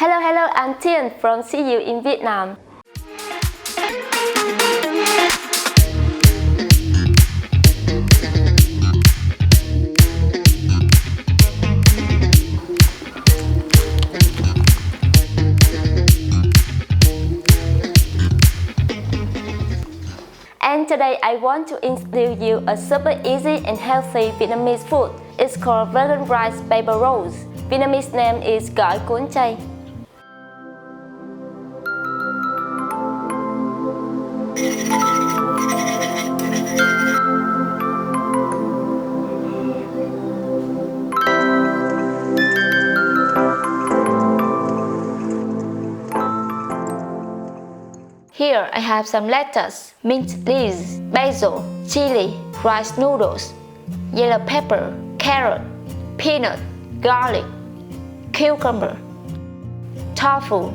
Hello, I'm Tien from See You in Vietnam. And today I want to introduce you a super easy and healthy Vietnamese food. It's called vegan rice paper rolls. Vietnamese name is gỏi cuốn chay. Here I have some lettuce, mint leaves, basil, chili, rice noodles, yellow pepper, carrot, peanut, garlic, cucumber, tofu,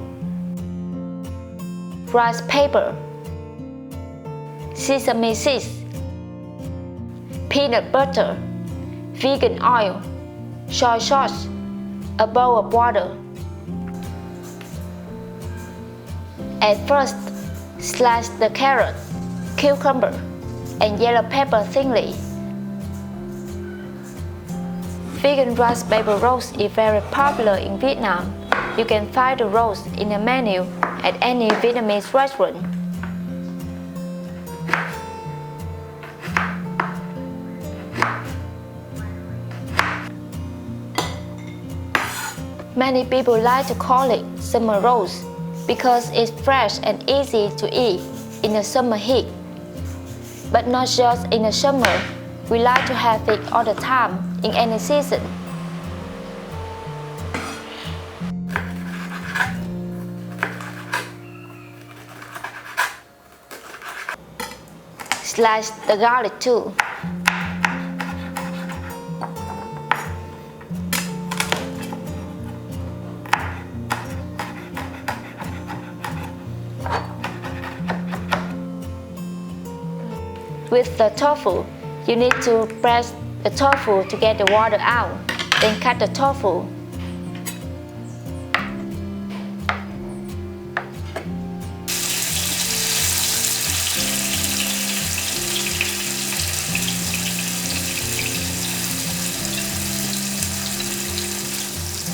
rice paper, sesame seeds, peanut butter, vegan oil, soy sauce, a bowl of water. At first, slice the carrot, cucumber, and yellow pepper thinly. Vegan rice paper rolls is very popular in Vietnam. You can find the rolls in the menu at any Vietnamese restaurant. Many people like to call it summer rolls because it's fresh and easy to eat in the summer heat. But not just in the summer, we like to have it all the time in any season. Slice the garlic too. With the tofu, you need to press the tofu to get the water out, then cut the tofu.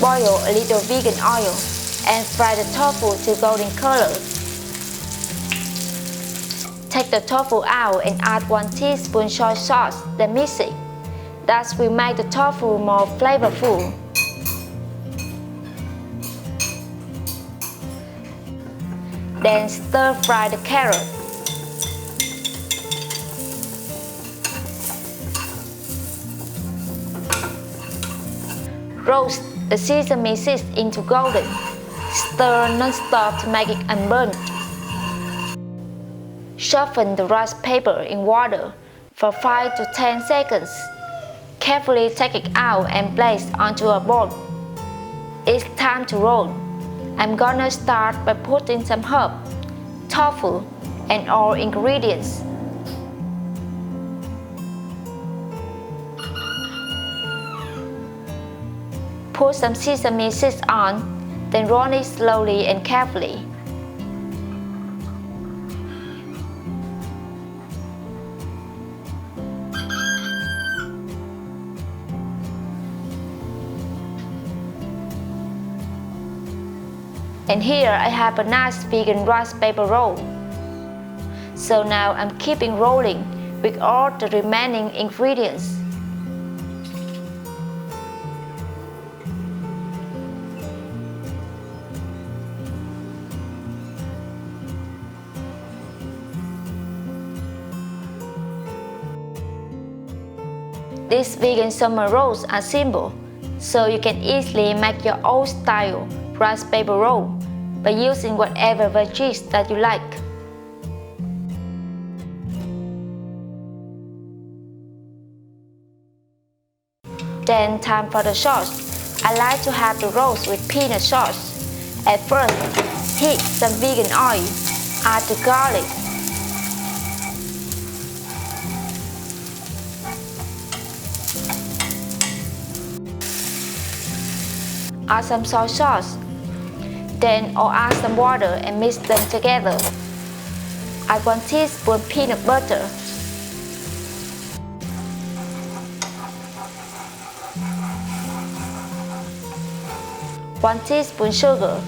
Boil a little vegan oil and fry the tofu to golden color. Take the tofu out and add 1 teaspoon soy sauce, then mix it. That will make the tofu more flavorful. Then stir fry the carrot. Roast the sesame seeds into golden. Stir non-stop to make it unburnt. Soften the rice paper in water for 5 to 10 seconds. Carefully take it out and place onto a bowl. It's time to roll. I'm gonna start by putting some herb, tofu, and all ingredients. Put some sesame seeds on, then roll it slowly and carefully. And here I have a nice vegan rice paper roll. So now I'm keeping rolling with all the remaining ingredients. These vegan summer rolls are simple, so you can easily make your own style rice paper roll by using whatever veggies that you like. Then time for the sauce. I like to have the rolls with peanut sauce. At first, heat some vegan oil, add the garlic, add some soy sauce, Then I'll add some water and mix them together. Add 1 teaspoon peanut butter. 1 teaspoon sugar.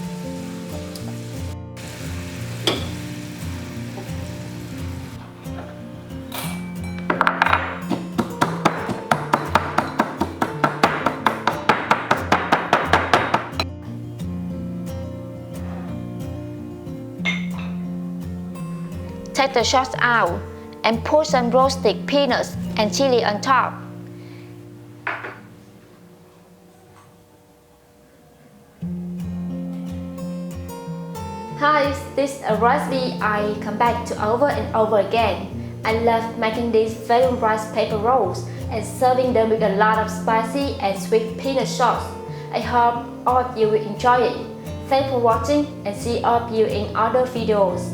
Take the sauce out and put some roasted peanuts and chili on top. Hi, this is a recipe I come back to over and over again. I love making these vegan rice paper rolls and serving them with a lot of spicy and sweet peanut sauce. I hope all of you will enjoy it. Thanks for watching and see all of you in other videos.